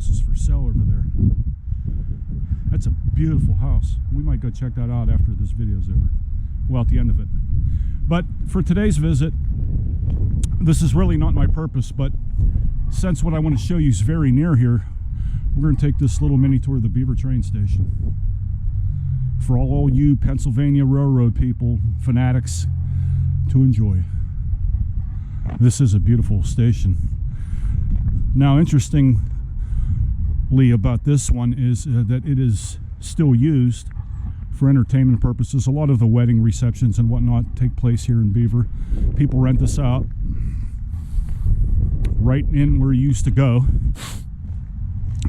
house is for sale over there. That's a beautiful house. We might go check that out after this video's over. Well, at the end of it. But for today's visit, this is really not my purpose, but since what I want to show you is very near here, we're going to take this little mini tour of the Beaver train station. For all you Pennsylvania Railroad people, fanatics, to enjoy. This is a beautiful station. Now, interestingly about this one is that it is still used for entertainment purposes. A lot of the wedding receptions and whatnot take place here in Beaver. People rent this out right in where you used to go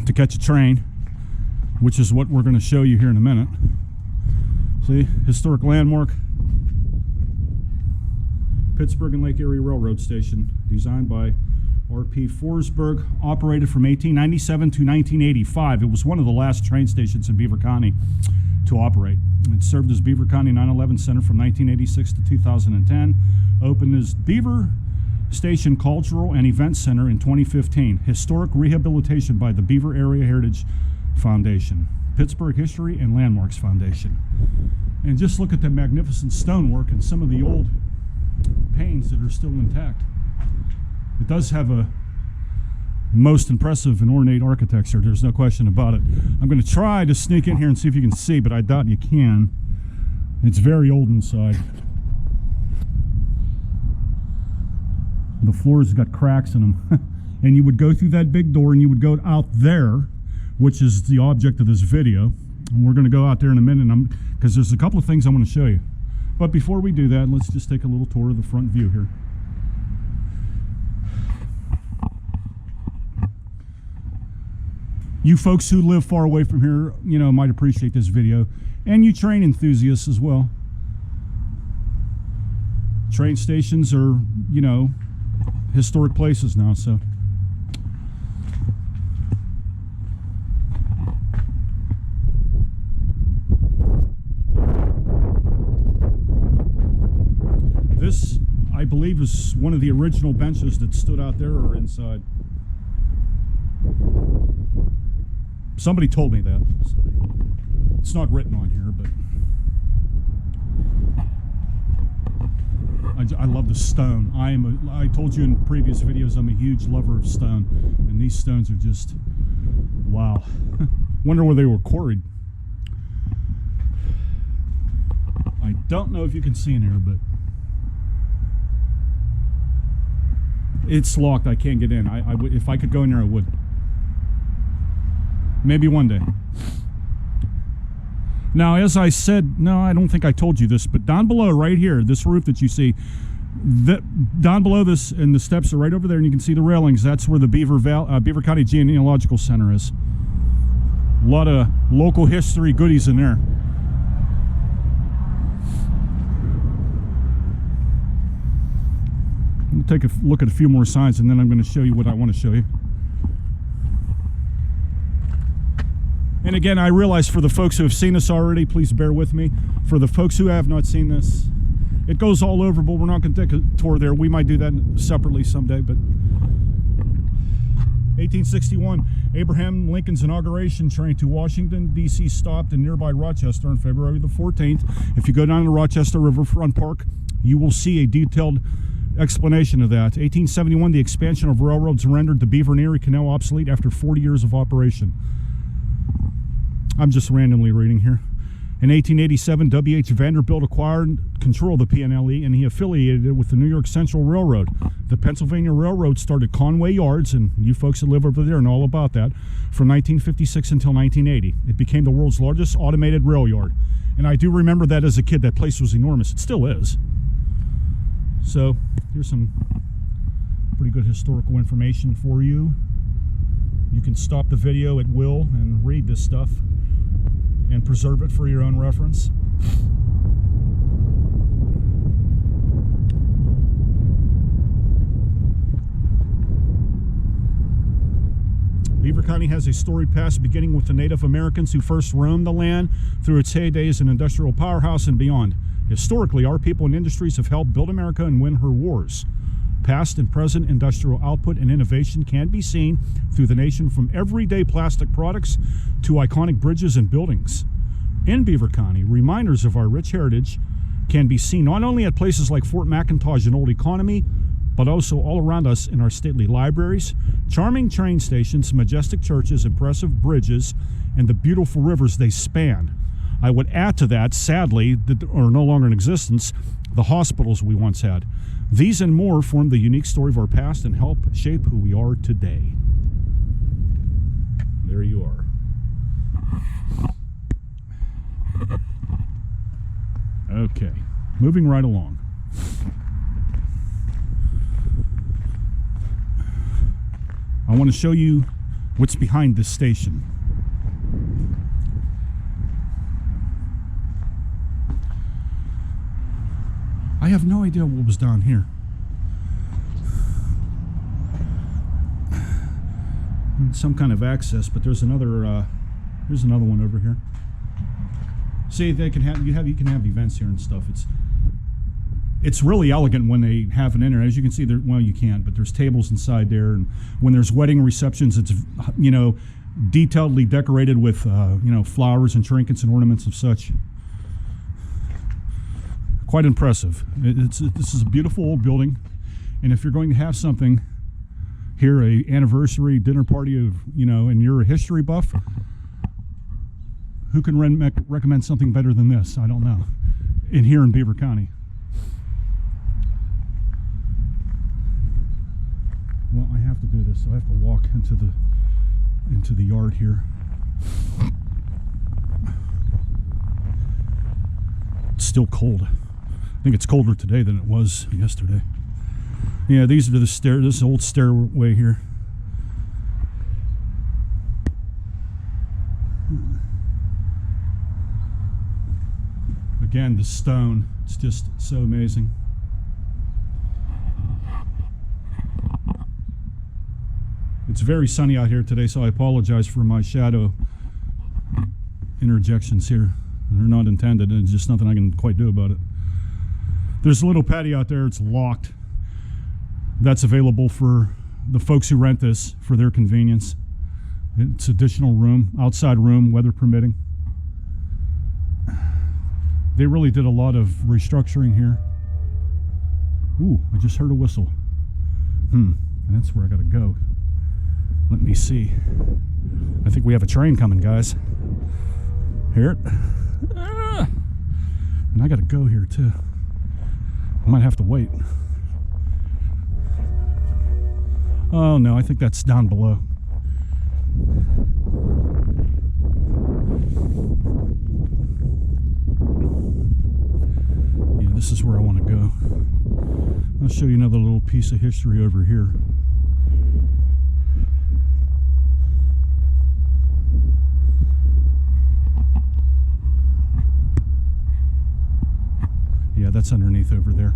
to catch a train, which is what we're going to show you here in a minute. See, historic landmark, Pittsburgh and Lake Erie Railroad Station, designed by R.P. Forsberg, operated from 1897 to 1985. It was one of the last train stations in Beaver County to operate. It served as Beaver County 9/11 Center from 1986 to 2010. Opened as Beaver Station Cultural and Event Center in 2015. Historic rehabilitation by the Beaver Area Heritage Foundation, Pittsburgh History and Landmarks Foundation. And just look at the magnificent stonework and some of the old panes that are still intact. It does have a most impressive and ornate architecture, there's no question about it. I'm going to try to sneak in here and see if you can see, but I doubt you can. It's very old inside. The floor's got cracks in them. And you would go through that big door and you would go out there, which is the object of this video. And we're going to go out there in a minute because there's a couple of things I want to show you. But before we do that, let's just take a little tour of the front view here. You folks who live far away from here, you know, might appreciate this video. And you train enthusiasts as well. Train stations are, you know, historic places now, so. This, I believe, is one of the original benches that stood out there or inside. Somebody told me that. It's not written on here, but I love the stone. I told you in previous videos I'm a huge lover of stone, and these stones are just wow. Wonder where they were quarried. I don't know if you can see in here, but it's locked. I can't get in. If I could go in there, I would. Maybe one day. Now, as I said, no, I don't think I told you this, but down below, right here, this roof that you see, down below this, and the steps are right over there, and you can see the railings. That's where the Beaver County Genealogical Center is. A lot of local history goodies in there. We'll take a look at a few more signs, and then I'm going to show you what I want to show you. And again, I realize for the folks who have seen this already, please bear with me. For the folks who have not seen this, it goes all over, but we're not going to take a tour there. We might do that separately someday. But 1861, Abraham Lincoln's inauguration train to Washington, D.C. stopped in nearby Rochester on February the 14th. If you go down to Rochester Riverfront Park, you will see a detailed explanation of that. 1871, the expansion of railroads rendered the Beaver and Erie Canal obsolete after 40 years of operation. I'm just randomly reading here. In 1887, W.H. Vanderbilt acquired control of the PNLE, and he affiliated it with the New York Central Railroad. The Pennsylvania Railroad started Conway Yards, and you folks that live over there know all about that, from 1956 until 1980. It became the world's largest automated rail yard. And I do remember that as a kid. That place was enormous. It still is. So here's some pretty good historical information for you. You can stop the video at will and read this stuff and preserve it for your own reference. Beaver County has a storied past beginning with the Native Americans who first roamed the land through its heyday as an industrial powerhouse and beyond. Historically, our people and industries have helped build America and win her wars. Past and present industrial output and innovation can be seen through the nation, from everyday plastic products to iconic bridges and buildings. In Beaver County, reminders of our rich heritage can be seen not only at places like Fort McIntosh and Old Economy, but also all around us in our stately libraries, charming train stations, majestic churches, impressive bridges, and the beautiful rivers they span. I would add to that, sadly, that are no longer in existence, the hospitals we once had. These and more form the unique story of our past and help shape who we are today. There you are. Okay, moving right along. I want to show you what's behind this station. I have no idea what was down here. Some kind of access, but there's another one over here. See, they can have you can have events here and stuff. It's really elegant when they have it in there. As you can see, well, you can't, but there's tables inside there, and when there's wedding receptions, it's, you know, detailedly decorated with you know, flowers and trinkets and ornaments of such. Quite impressive. This is a beautiful old building, and if you're going to have something here, a anniversary dinner party of, you know, and you're a history buff, who can recommend something better than this? I don't know. Here in Beaver County. Well, I have to do this. So I have to walk into the yard here. It's still cold. I think it's colder today than it was yesterday. Yeah, these are the stairs. This old stairway here. Again, the stone. It's just so amazing. It's very sunny out here today, so I apologize for my shadow interjections here. They're not intended, and it's just nothing I can quite do about it. There's a little patio out there. It's locked. That's available for the folks who rent this for their convenience. It's additional room, outside room, weather permitting. They really did a lot of restructuring here. Ooh, I just heard a whistle. And that's where I gotta go. Let me see. I think we have a train coming, guys. Hear it? And I gotta go here too. I might have to wait. Oh no, I think that's down below. Yeah, this is where I want to go. I'll show you another little piece of history over here. Yeah, that's underneath over there.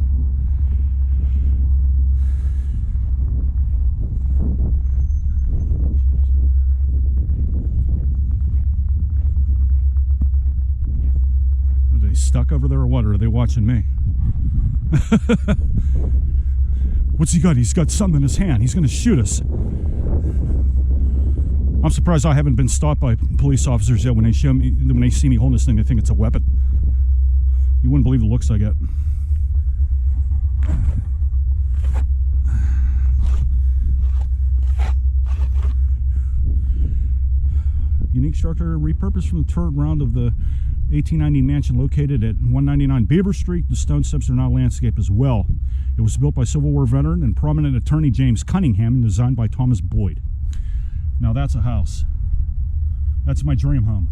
Are they stuck over there or what? Or are they watching me? What's he got? He's got something in his hand. He's going to shoot us. I'm surprised I haven't been stopped by police officers yet. When they see me holding this thing, they think it's a weapon. You wouldn't believe the looks I get. Unique structure repurposed from the turnaround of the 1890 mansion located at 199 Beaver Street. The stone steps are now landscaped as well. It was built by Civil War veteran and prominent attorney James Cunningham and designed by Thomas Boyd. Now that's a house. That's my dream home.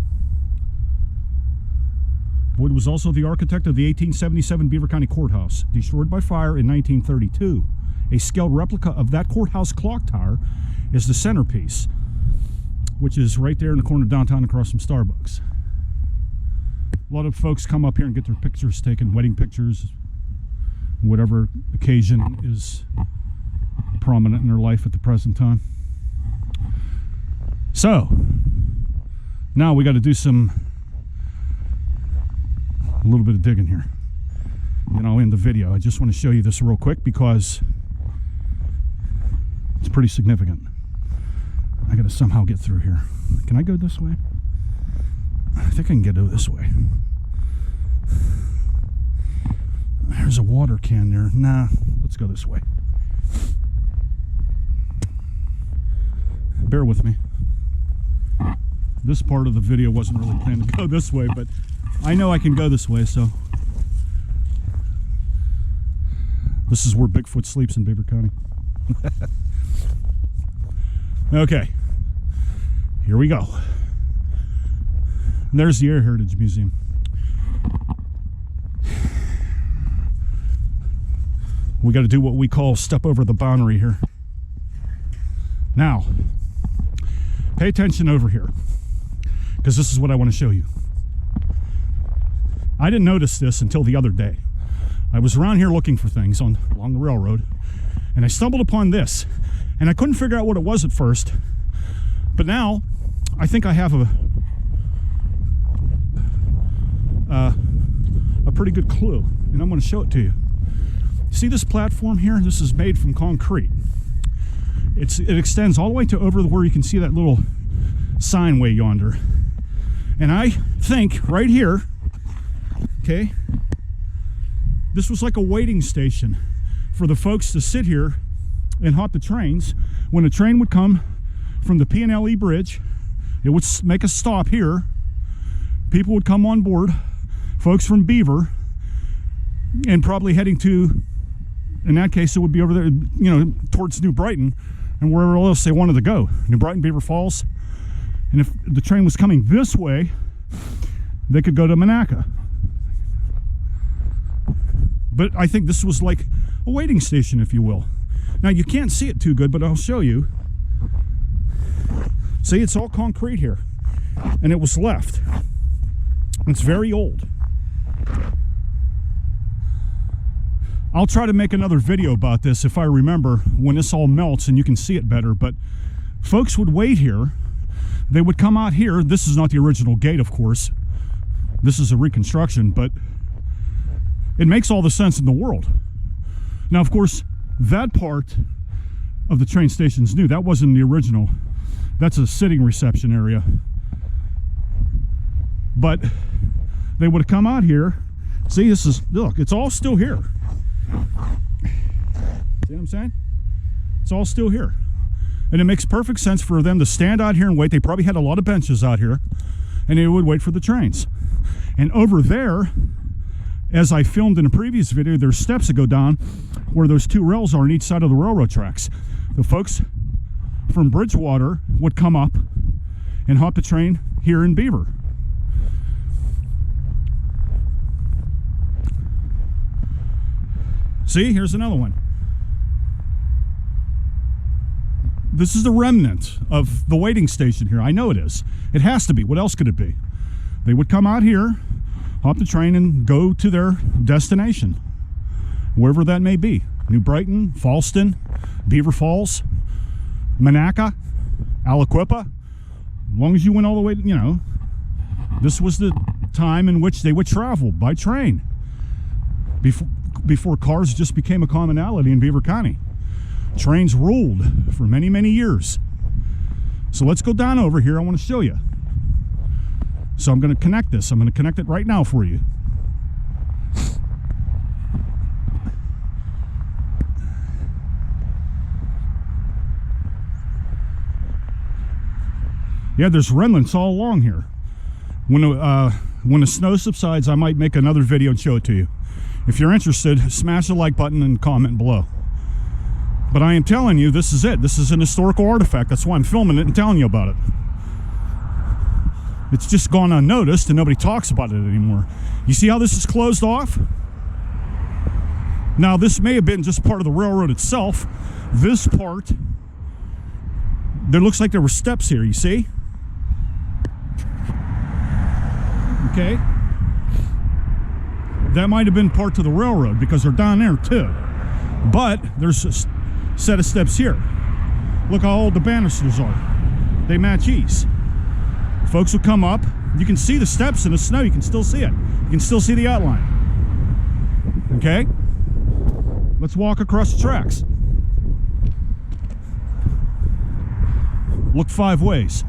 Boyd was also the architect of the 1877 Beaver County Courthouse, destroyed by fire in 1932. A scaled replica of that courthouse clock tower is the centerpiece, which is right there in the corner of downtown across from Starbucks. A lot of folks come up here and get their pictures taken, wedding pictures, whatever occasion is prominent in their life at the present time. So, now we got to do a little bit of digging here, you know, in the video. I just want to show you this real quick because It's pretty significant. I gotta somehow get through here. Can I go this way? I think I can get this way. There's a water can there. Nah, let's go this way. Bear with me. This part of the video wasn't really planned to go this way, but I know I can go this way, so. This is where Bigfoot sleeps in Beaver County. Okay, here we go. There's the Area Heritage Museum. We got to do what we call step over the boundary here. Now, pay attention over here, because this is what I want to show you. I didn't notice this until the other day. I was around here looking for things along the railroad, and I stumbled upon this, and I couldn't figure out what it was at first, but now I think I have a pretty good clue, and I'm going to show it to you. See this platform here? This is made from concrete. It extends all the way to over where you can see that little sign way yonder. And I think right here, okay, this was like a waiting station for the folks to sit here and hop the trains. When a train would come from the P&LE bridge, it would make a stop here. People would come on board, folks from Beaver, and probably heading to, in that case, it would be over there, you know, towards New Brighton and wherever else they wanted to go. New Brighton, Beaver Falls. And if the train was coming this way, they could go to Monaca. But I think this was like a waiting station, if you will. Now, you can't see it too good, but I'll show you. See, it's all concrete here. And it was left. It's very old. I'll try to make another video about this if I remember when this all melts and you can see it better. But folks would wait here. They would come out here. This is not the original gate, of course. This is a reconstruction, but it makes all the sense in the world. Now, of course, that part of the train station's new. That wasn't the original. That's a sitting reception area. But they would have come out here. See, this is, look, it's all still here. See what I'm saying? It's all still here. And it makes perfect sense for them to stand out here and wait. They probably had a lot of benches out here, and they would wait for the trains. And over there, as I filmed in a previous video, there's steps that go down where those two rails are on each side of the railroad tracks. The folks from Bridgewater would come up and hop the train here in Beaver. See, here's another one. This is the remnant of the waiting station here. I know it is. It has to be. What else could it be? They would come out here, hop the train, and go to their destination, wherever that may be. New Brighton, Falston, Beaver Falls, Monaca, Aliquippa. As long as you went all the way, you know, this was the time in which they would travel by train. Before cars just became a commonality in Beaver County. Trains ruled for many, many years. So let's go down over here. I want to show you. So I'm going to connect this. I'm going to connect it right now for you. Yeah, there's remnants all along here. When the snow subsides, I might make another video and show it to you. If you're interested, smash the like button and comment below. But I am telling you, this is it. This is an historical artifact. That's why I'm filming it and telling you about it. It's just gone unnoticed and nobody talks about it anymore. You see how this is closed off? Now, this may have been just part of the railroad itself. This part, there looks like there were steps here, you see? Okay. That might have been part of the railroad because they're down there too. But there's a set of steps here. Look how old the banisters are. They match ease. Folks will come up. You can see the steps in the snow. You can still see it. You can still see the outline. Okay? Let's walk across the tracks. Look 5 ways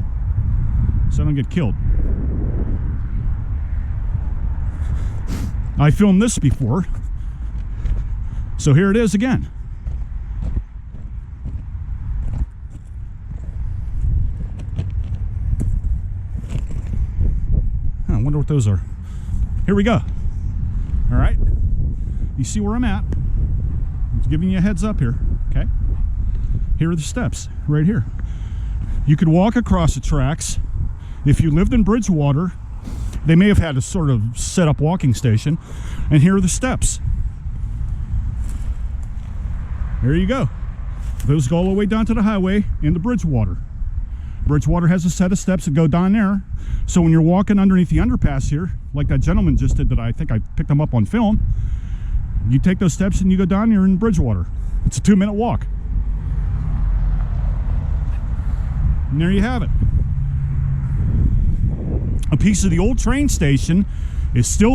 so I don't get killed. I filmed this before, so here it is again. I wonder what those are. Here we go. All right. You see where I'm at? I'm giving you a heads up here. Okay. Here are the steps right here. You could walk across the tracks. If you lived in Bridgewater, they may have had a sort of set up walking station. And here are the steps. There you go. Those go all the way down to the highway into Bridgewater. Bridgewater has a set of steps that go down there. So when you're walking underneath the underpass here, like that gentleman just did that I think I picked him up on film, you take those steps and you go down here in Bridgewater. It's a 2-minute walk. And there you have it. A piece of the old train station is still there.